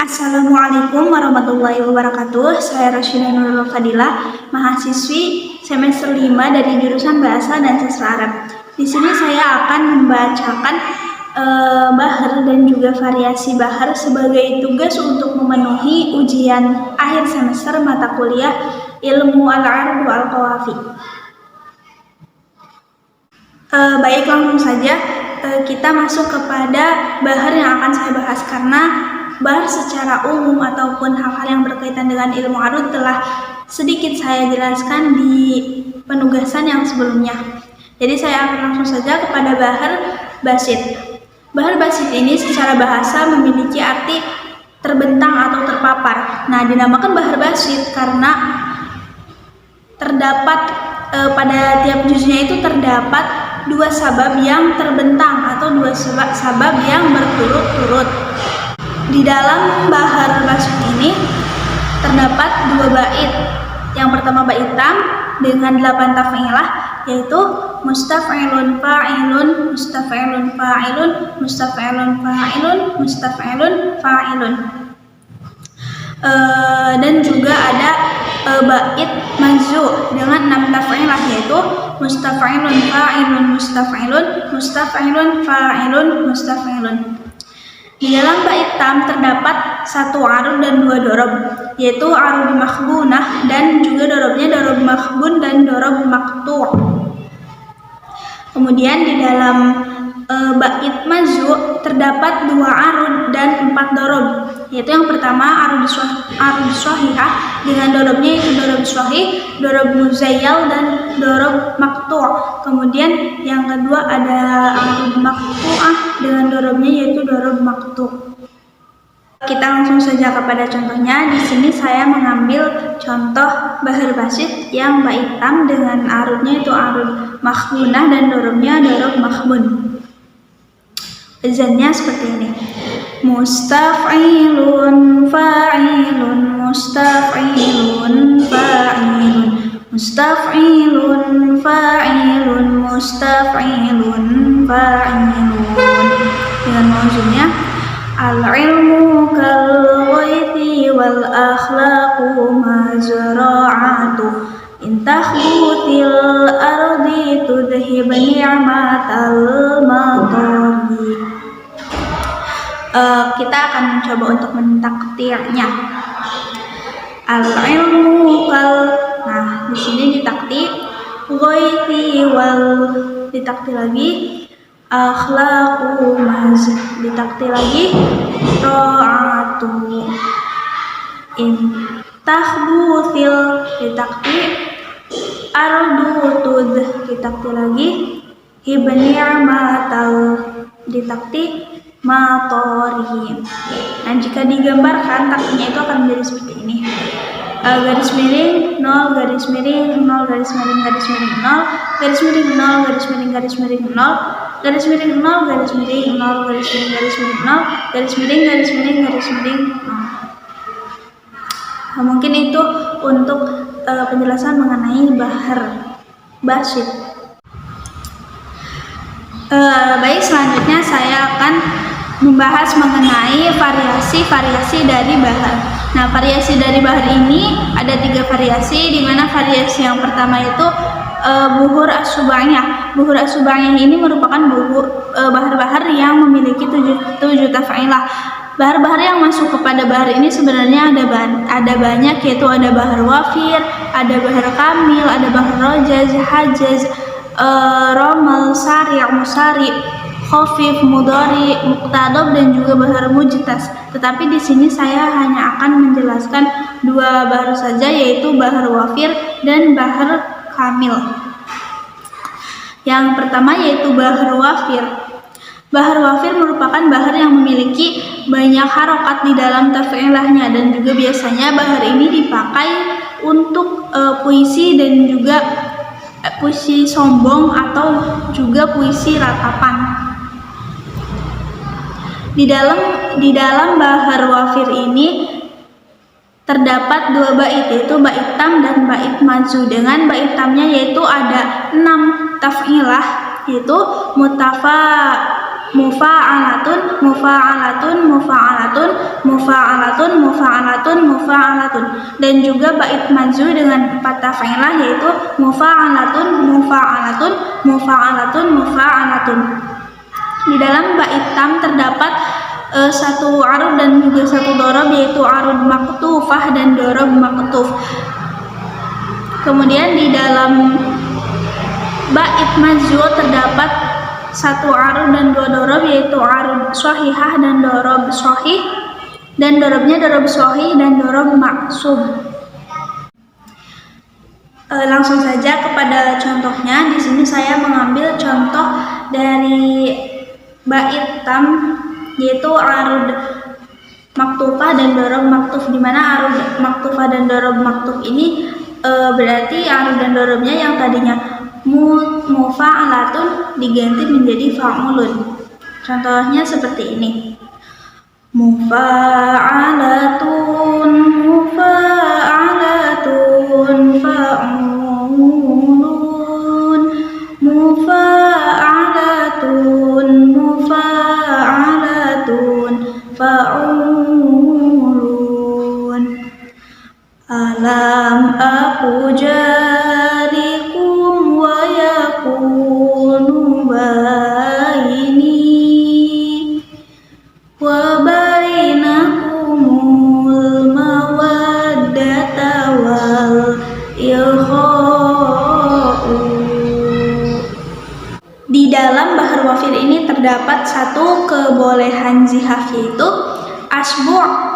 Assalamualaikum warahmatullahi wabarakatuh. Saya Rasyida Nurul Fadilah, mahasiswi semester 5 dari jurusan Bahasa dan Sastra Arab. Di sini saya akan membacakan bahar dan juga variasi bahar sebagai tugas untuk memenuhi ujian akhir semester mata kuliah Ilmu Al-Arab Al-Qawafi. Baik, langsung saja kita masuk kepada bahar yang akan saya bahas, karena bahar secara umum ataupun hal-hal yang berkaitan dengan ilmu arud telah sedikit saya jelaskan di penugasan yang sebelumnya. Jadi saya akan langsung saja kepada bahar basit. Bahar basit ini secara bahasa memiliki arti terbentang atau terpapar. Nah, dinamakan bahar basit karena terdapat pada tiap juznya itu terdapat dua sabab yang terbentang atau dua sabab yang berturut-turut. Di dalam bahar basit ini terdapat dua bait. Yang pertama bait tam dengan 8 taf'ilah, yaitu mustaf'ilun fa'ilun, mustaf'ilun fa'ilun, mustaf'ilun fa'ilun, mustaf'ilun fa'ilun. Dan juga ada bait manzu dengan 6 taf'ilah, yaitu mustaf'ilun fa'ilun, mustaf'ilun, mustaf'ilun fa'ilun, mustaf'ilun. Di dalam bait tam terdapat satu arud dan dua dorob, yaitu arud makhbunah dan juga dorobnya dorob makhbun dan dorob maktu'. Kemudian di dalam bait mazu terdapat dua arud dan 4 dorob, yaitu yang pertama arud shahihah dengan dorobnya yaitu dorob shahih, dorob muzayyal dan dorob maktu'. Kemudian yang kedua ada arud maktu'ah dengan dorobnya yaitu dorob maktu'. Kita langsung saja kepada contohnya. Di sini saya mengambil contoh bahar basit yang bait tam dengan arudnya itu arud makhbunah dan dorobnya dorob makhbun. Wazannya seperti ini: mustaf'ilun fa'ilun, mustaf'ilun fa'ilun, mustaf'ilun fa'ilun, mustaf'ilun fa'ilun. Dengan mauzunnya al-ilmu kal-ghaiti wal akhlaqu mazra'atu in takhbutil ardi tudhib ni'matal matari. Kita akan mencoba untuk mentakdirnya. Al-ilmu kal, nah di sini ditakdir ghaiti wal, ditakdir lagi akhlaqu maz, ditakdir lagi ra'atu in tahbuthil, ditakdir ardu tud, ditakdir lagi ibni amatal, ditakdir matori. Nah, jika digambarkan takdirnya itu akan menjadi seperti ini: garis miring 0, garis miring 0, garis miring, garis miring 0, garis miring 0, garis miring, garis miring 0, garis miring 0, garis miring 0, garis miring, garis miring 0, garis miring, garis miring, garis miring 0. Nah, mungkin itu untuk penjelasan mengenai bahar basit. Baik, selanjutnya saya akan membahas mengenai variasi-variasi dari bahar. Nah, variasi dari bahar ini ada 3 variasi, di mana variasi yang pertama itu buhur as-sub'iyah. Buhur as-sub'iyah ini merupakan bahar-bahar yang memiliki 7 taf'ilah. Bahar-bahar yang masuk kepada bahar ini sebenarnya ada banyak, yaitu ada bahar wafir, ada bahar kamil, ada bahar rojaz, hajaz, romal, sari', musari', khafif, mudhari, muqtadab, dan juga bahar mujtas. Tetapi di sini saya hanya akan menjelaskan 2 bahar saja, yaitu bahar wafir dan bahar kamil. Yang pertama yaitu bahar wafir. Bahar wafir merupakan bahar yang memiliki banyak harokat di dalam taf'ilahnya, dan juga biasanya bahar ini dipakai untuk puisi dan juga puisi sombong atau juga puisi ratapan. Di dalam bahar wafir ini terdapat 2 bait, yaitu bait tam dan bait mazu. Dengan bait tamnya yaitu ada 6 taf'ilah, yaitu mufa'alatun, mufa'alatun, mufa'alatun, mufa'alatun, mufa'alatun, mufa'alatun. Dan juga bait majzum dengan 4 taf'ilah yaitu mufa'alatun, mufa'alatun, mufa'alatun, mufa'alatun. Di dalam bait tam terdapat satu arud dan juga satu dorob yaitu arud maktufah dan dorob maktuf. Kemudian di dalam bait majzum terdapat satu arud dan 2 dorob yaitu arud shahihah dan dorob shahih, dan dorobnya dorob shahih dan dorob maksub. Langsung saja kepada contohnya. Di sini saya mengambil contoh dari bait tam yaitu arud maktufah dan dorob maktuf, di mana arud maktufah dan dorob maktuf ini berarti arud dan dorobnya yang tadinya mufa'alatun diganti menjadi fa'ulun. Contohnya seperti ini. Mufa'alatun, mufa'alatun, fa'ulun, mufa'alatun, mufa'alatun, fa'ulun. Alam aku jarikum wa yakunu baini wa bainakumul mawaddata wal ikha'u. Di dalam bahar wafir ini terdapat satu kebolehan zihaf yaitu asbu'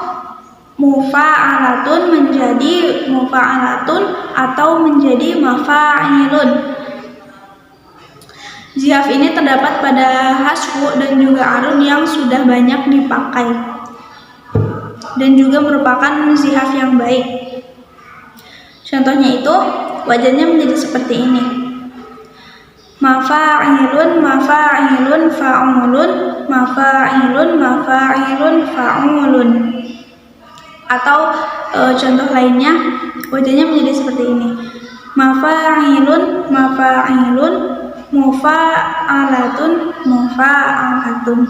mufa'alatun menjadi mufa'alatun atau menjadi mafa'ilun. Zihaf ini terdapat pada hasbu dan juga arud yang sudah banyak dipakai dan juga merupakan zihaf yang baik. Contohnya itu wajahnya menjadi seperti ini. Mafa'ilun, mafa'ilun, fa'ulun, mafa'ilun, mafa'ilun, fa'ulun. Atau contoh lainnya wajahnya menjadi seperti ini. Mafa'ilun, mafa'ilun, mufa'alatun, mufa'alatun.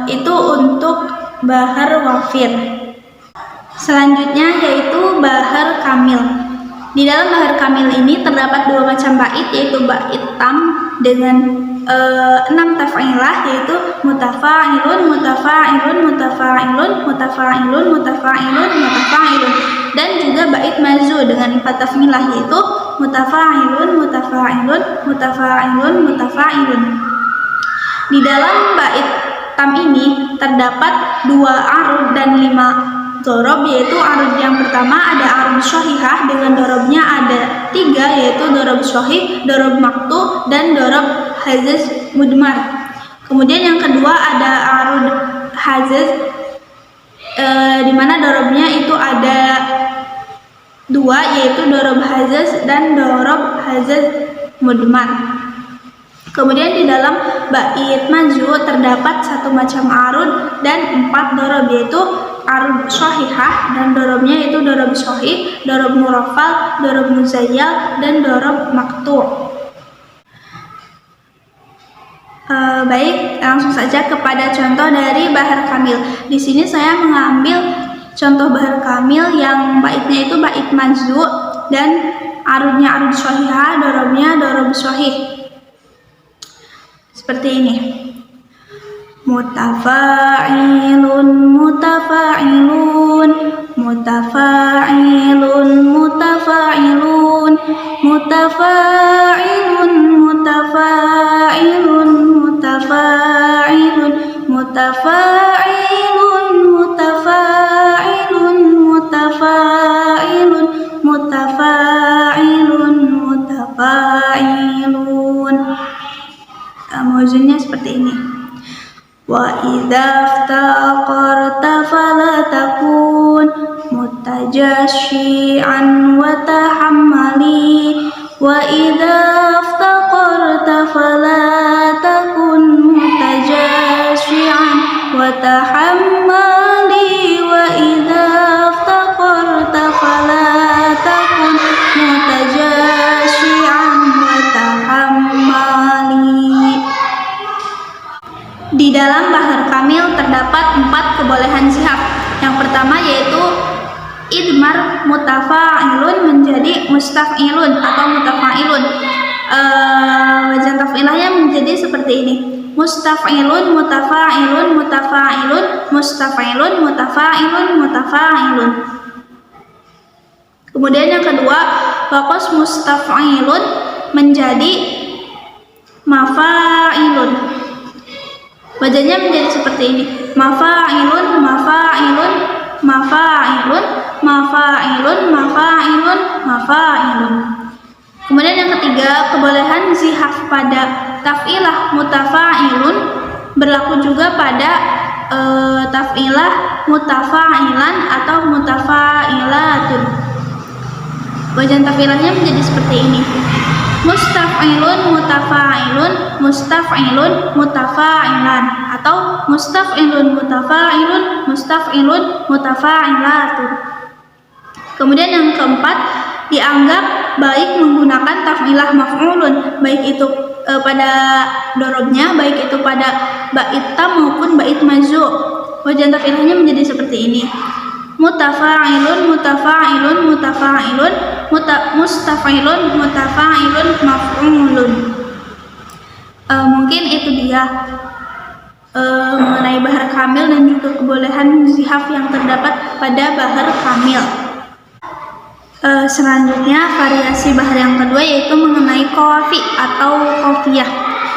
Itu untuk bahar wafir. Selanjutnya yaitu bahar kamil. Di dalam bahar kamil ini terdapat 2 macam bait yaitu bait tam dengan 6 taf'ilah yaitu mutafa'ilun, mutafa'ilun, mutafa'ilun, mutafa'ilun, mutafa'ilun, mutafa'ilun, dan juga bait majzum dengan 4 taf'ilah yaitu mutafa'ilun, mutafa'ilun, mutafa'ilun, mutafa'ilun. Di dalam bait tam ini terdapat 2 arud dan 5 dorob yaitu arud yang pertama ada arud shahihah dengan dorobnya ada 3 yaitu dorob shahih, dorob maktu, dan dorob hazaz mudmar. Kemudian yang kedua ada arud hazaz di mana dorobnya itu ada 2 yaitu dorob hazaz dan dorob hazaz mudmar. Kemudian di dalam bait majzum terdapat 1 macam arud dan 4 dorob yaitu arud shahihah dan dorobnya itu dorob shahih, dorob murafal, dorob muzayyal, dan dorob maktu'. Baik, langsung saja kepada contoh dari bahar kamil. Di sini saya mengambil contoh bahar kamil yang baitnya itu bait majzum dan arudnya arud shahihah, dorobnya dorob shahih. Seperti ini. Mutafa'ilun, mutafa'ilun, mutafa'ilun, mutafa'ilun, mutafa'ilun, mutafa'ilun, mutafa'ilun, mutafa'ilun, mutafa'ilun, mutafa'ilun, mutafa'ilun, mutafa'ilun. Mawzunnya seperti ini. Wa idza iftaqarta fala takun mutajashi'an wa tahammali wa idza iftaqarta fala takun mutajashi'an wa tahammali wa idza iftaqarta fala takun mutajashi'an wa tahammali. kebolehan zihaf. Yang pertama yaitu idmar mutafa'ilun menjadi mustaf'ilun atau mutafa'ilun. Wazan taf'ilahnya menjadi seperti ini: mustaf'ilun mutafa'ilun mutafa'ilun mustaf'ilun mutafa'ilun mutafa'ilun. Kemudian yang kedua, waqas mustaf'ilun menjadi mafa'ilun. Wazannya menjadi seperti ini: mafa'ilun mafa'ilun mafa'ilun mafa'ilun mafa'ilun mafa'ilun. Kemudian yang ketiga, kebolehan zihaf pada taf'ilah mutafa'ilun berlaku juga pada taf'ilah mutafa'ilan atau mutafa'ilatun. Wazan taf'ilahnya menjadi seperti ini: mustaf'ilun mutafa'ilun mustaf'ilun mutafa'ilan atau mustaf'ilun mutafa'ilun mustaf'ilun mutafa'ilatun. Kemudian yang keempat, dianggap baik menggunakan taf'ilah maf'ulun, baik itu pada dorobnya, baik itu pada bait tam maupun bait majzu'. Wazan taf'ilahnya menjadi seperti ini: mutafa'ilun mutafa'ilun mutafa'ilun mustaf'ilun mutafa'ilun maf'ulun. Mungkin itu dia mengenai bahar kamil dan juga kebolehan zihaf yang terdapat pada bahar kamil. Selanjutnya variasi bahar yang kedua yaitu mengenai qawafi atau qafiyah,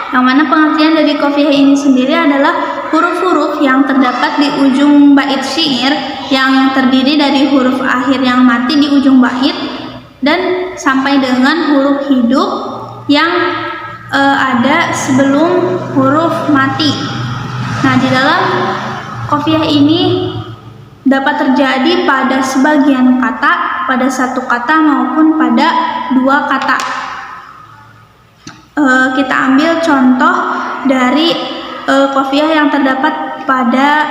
yang mana pengertian dari qafiyah ini sendiri adalah huruf-huruf yang terdapat di ujung bait syair yang terdiri dari huruf akhir yang mati di ujung bait dan sampai dengan huruf hidup yang ada sebelum huruf mati. Nah, di dalam qafiyah ini dapat terjadi pada sebagian kata, pada satu kata maupun pada dua kata. Kita ambil contoh dari qafiyah yang terdapat pada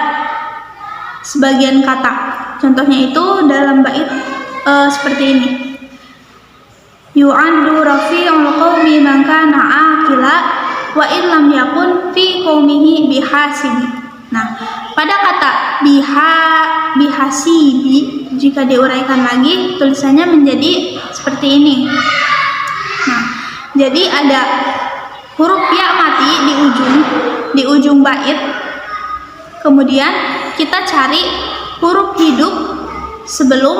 sebagian kata. Contohnya itu dalam bait seperti ini: yu'addu rafi'ul qaumi man kana aqila wa illam yakun fi qaumihi bihasibi. Nah, pada kata bihasibi jika diuraikan lagi tulisannya menjadi seperti ini. Nah, jadi ada huruf ya mati di ujung bait. Kemudian kita cari huruf hidup sebelum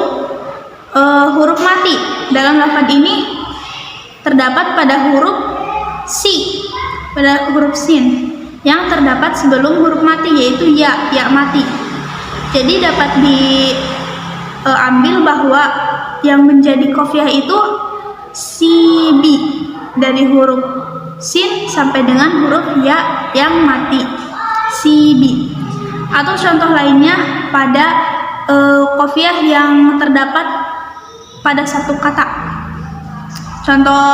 huruf mati. Dalam lafaz ini terdapat pada huruf si, pada huruf sin yang terdapat sebelum huruf mati, yaitu ya mati. Jadi dapat diambil bahwa yang menjadi qafiyah itu si bi, dari huruf sin sampai dengan huruf ya yang mati, si bi. Atau contoh lainnya pada qafiyah yang terdapat pada satu kata. Contoh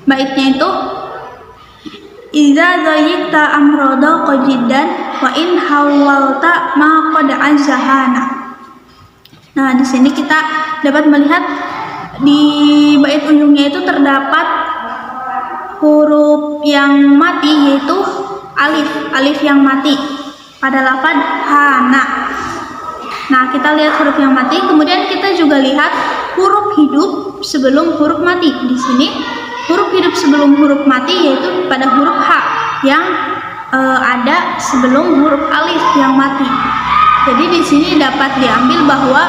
baitnya itu: idza dhayyikta amrada qajiddan wa in hawalta ma qad azhana. Nah, di sini kita dapat melihat di bait ujungnya itu terdapat huruf yang mati, yaitu alif yang mati pada lafaz hana. Nah, kita lihat huruf yang mati, kemudian kita juga lihat huruf hidup sebelum huruf mati. Di sini huruf hidup sebelum huruf mati yaitu pada huruf ha yang ada sebelum huruf alif yang mati. Jadi di sini dapat diambil bahwa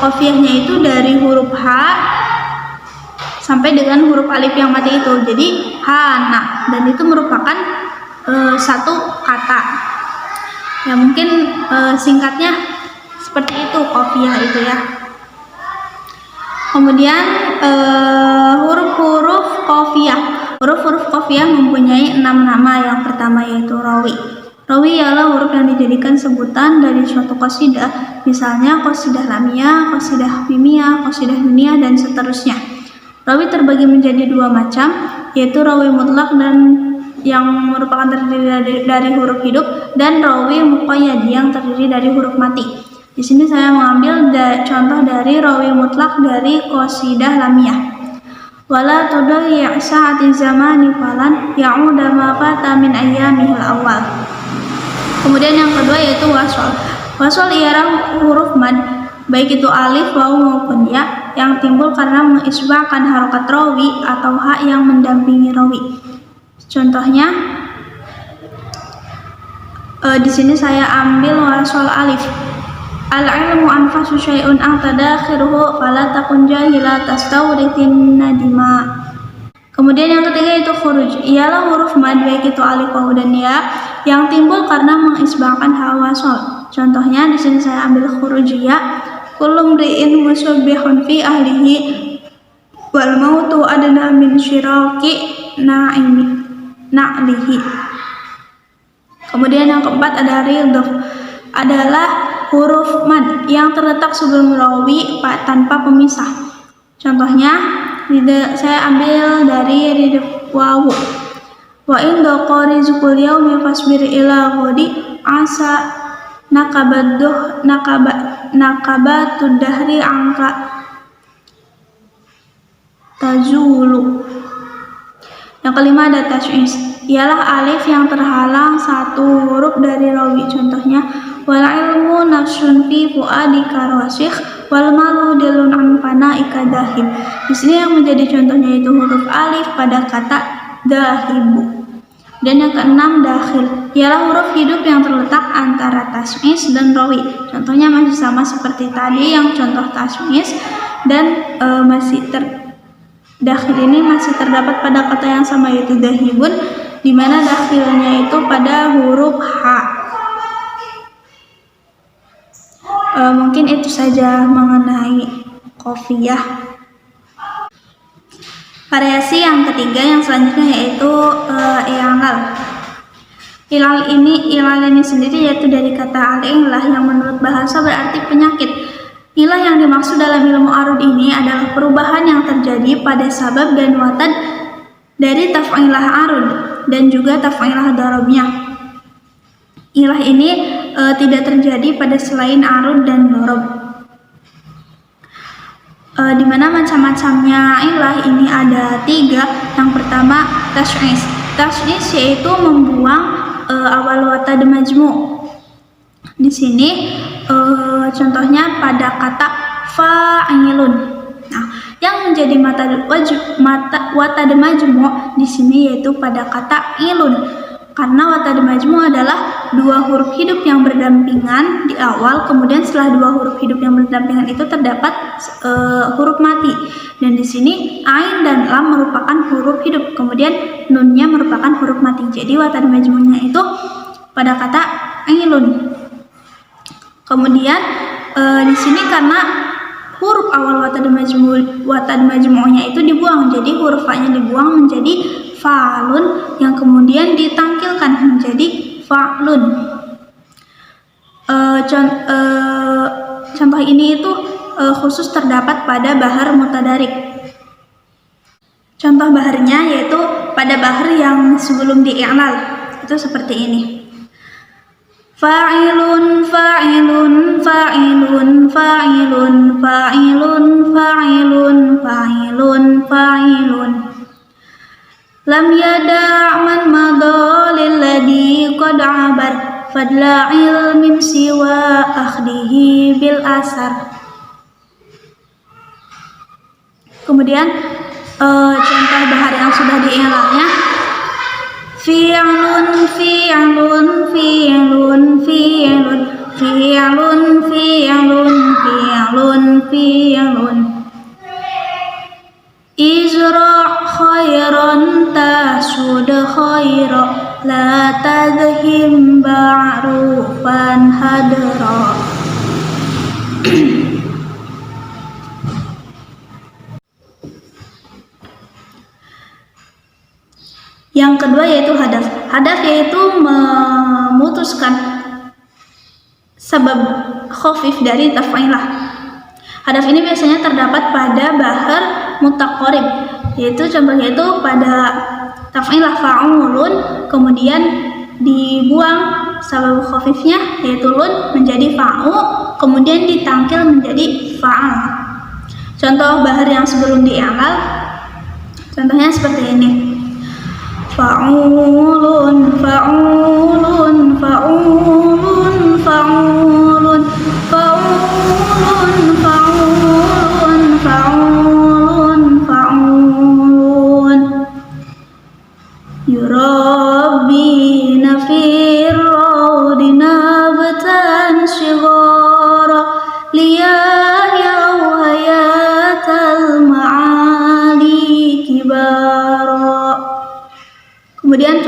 qafiyahnya itu dari huruf ha sampai dengan huruf alif yang mati itu. Jadi hana, dan itu merupakan satu kata. Ya, mungkin singkatnya seperti itu qafiyah itu ya. Kemudian huruf-huruf qafiyah. Huruf-huruf qafiyah mempunyai 6 nama. Yang pertama yaitu rawi. Rawi ialah huruf yang dijadikan sebutan dari suatu qasidah, misalnya qasidah lamiyah, qasidah mimiyah, qasidah nuniyah, dan seterusnya. Rawi terbagi menjadi 2 macam, yaitu rawi mutlak dan yang merupakan terdiri dari huruf hidup, dan rawi muqayyad yang terdiri dari huruf mati. Di sini saya mengambil contoh dari rawi mutlak dari qasidah lamiyah. Wala tudayyi' sa'ati zamani falan ya'uda ma fata min ayyamihil awal. Kemudian yang kedua yaitu wasol. Wasol ialah huruf mad, baik itu alif, waw maupun ya, yang timbul karena mengisbahkan harokat rawi atau ha yang mendampingi rawi. Contohnya, di sini saya ambil wasol alif. Al-ilmu anfasu syai'un a'tadakhiruhu fala takun jahila tastawritin nadima. Kemudian yang ketiga itu khuruj, ialah huruf mad baik itu alif, waw dan ya yang timbul karena mengisbahkan ha wasol. Contohnya di sini saya ambil khuruj ya. Kullu mri'in musabbihun fi ahlihi wal mautu adna min syiraki na'lihi. Kemudian yang keempat ada ridhaf, adalah huruf mad yang terletak sebelum rawi tanpa pemisah. Contohnya saya ambil dari ridhaf wawu. Wa in daqa rizqul yaumi fasbir ila ghadi asa nakabatud dahri angka tazulu. Yang kelima ada tas'is, ialah alif yang terhalang satu huruf dari rawi. Contohnya wal ilmu nafsun fi fuadika rasikh wal malu dilun an fanaika dahib. Di sini yang menjadi contohnya itu huruf alif pada kata dahibu. Dan yang keenam dakhil, ialah huruf hidup yang terletak antara tasmis dan rawi. Contohnya masih sama seperti tadi yang contoh tasmis, dan dakhil ini masih terdapat pada kata yang sama yaitu dahibun, di mana dakhilnya itu pada huruf H. Mungkin itu saja mengenai qafiyah. Variasi yang ketiga yang selanjutnya yaitu i'lal. I'lal ini sendiri yaitu dari kata al-ilah yang menurut bahasa berarti penyakit. Ilah yang dimaksud dalam ilmu arud ini adalah perubahan yang terjadi pada sabab dan watad dari taf'ilah arud dan juga taf'ilah darabnya. Ilah ini tidak terjadi pada selain arud dan darab. Di mana macam-macamnya ilah ini ada 3. Yang pertama tas'is. Tas'is yaitu membuang awal watad majmu'. Di sini contohnya pada kata fa'ilun. Nah, yang menjadi watad majmu' di sini yaitu pada kata ilun. Karena watad majmu' adalah 2 huruf hidup yang berdampingan di awal, kemudian setelah 2 huruf hidup yang berdampingan itu terdapat huruf mati. Dan di sini ain dan lam merupakan huruf hidup, kemudian nunnya merupakan huruf mati. Jadi watad majmu'nya itu pada kata ilun. Kemudian di sini karena huruf awal watad majmu'nya itu dibuang, jadi huruf fa-nya dibuang menjadi fa'lun yang kemudian ditampilkan menjadi fa'lun. Contoh ini itu khusus terdapat pada bahar mutadarik. Contoh baharnya yaitu pada bahar yang sebelum di-i'lal itu seperti ini. Fa'ilun fa'ilun fa'ilun fa'ilun fa'ilun fa'ilun fa'ilun fa'ilun. Lam yada' man madha lilladhi qad abar fadla ilmin siwa akhdihi bil asar. Kemudian contoh bahar yang sudah di-i'lalnya fi'lun fi'lun fi'lun fi'lun fi'lun fi'lun fi'lun fi'lun izra' khairan tasud khaira la tadhim ba'rufan hadra. Yang kedua yaitu hadaf. Hadaf yaitu memutuskan sebab khafif dari taf'ilah. Hadaf ini biasanya terdapat pada bahar mutaqarib, yaitu contohnya itu pada taf'ilah fa'ulun, kemudian dibuang sabab khafifnya yaitu lun menjadi fa'u, kemudian ditangkil menjadi fa'al. Contoh bahar yang sebelum di-i'lal contohnya seperti ini. Fa'ulun fa'ulun fa'ulun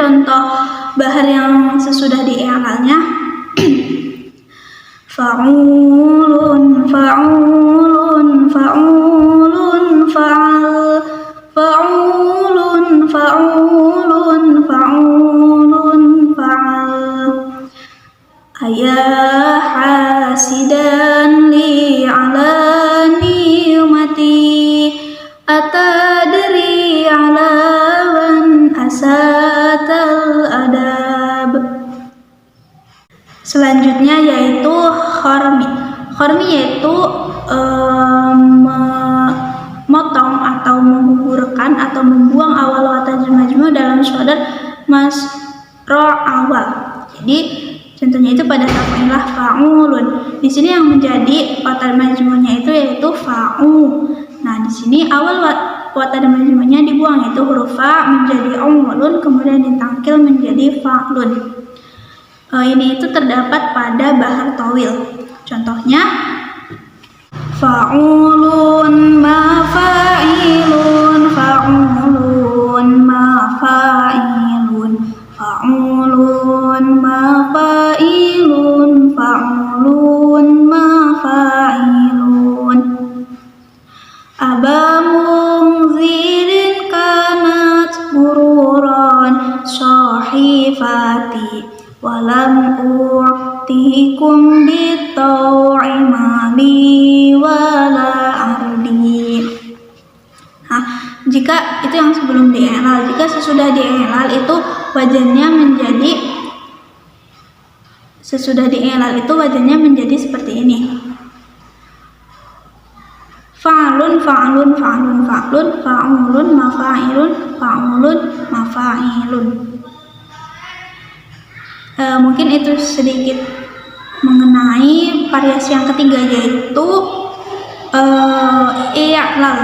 contoh bahar yang sesudah di-i'lalnya. Fa'ulun, fa'ulun, fa'ulun, fa'al, fa'ulun, fa'ulun, fa'ulun, fa'al. Ayah hasidan li ala ni'mati, atadri ala man asatal adab. Selanjutnya yaitu khormi. Khormi yaitu memotong atau menggugurkan atau membuang awal watajul majmu dalam shodar masro awal. Jadi contohnya itu pada taf'ilah fa'ulun. Di sini yang menjadi watajul majmunya itu yaitu fa'u. Nah, di sini awal watajul majmunya dibuang, yaitu huruf fa menjadi ulun, kemudian ditangkil menjadi fa'lun. Ini itu terdapat pada bahar tawil. Contohnya fa'ulun ma fa'ilun, fa'ulun ma fa'ilun, fa'ulun ma fa'ilun, fa'ulun ma fa'ilun. Aba mungzirin kanat bururan sahifati, walam u'tikum bitaw'i mali wala ardi. Nah, jika itu yang sebelum di-i'lal, jika sesudah di-i'lal itu wajannya menjadi seperti ini. Fa'lun, fa'lun, fa'lun, fa'lun, fa'ulun, mafa'ilun, fa'ulun, mafa'ilun. Mungkin itu sedikit mengenai variasi yang ketiga, yaitu i'lal.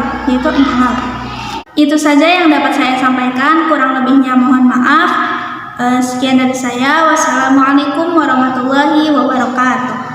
Itu saja yang dapat saya sampaikan, kurang lebihnya mohon maaf. Sekian dari saya. Wassalamualaikum warahmatullahi wabarakatuh.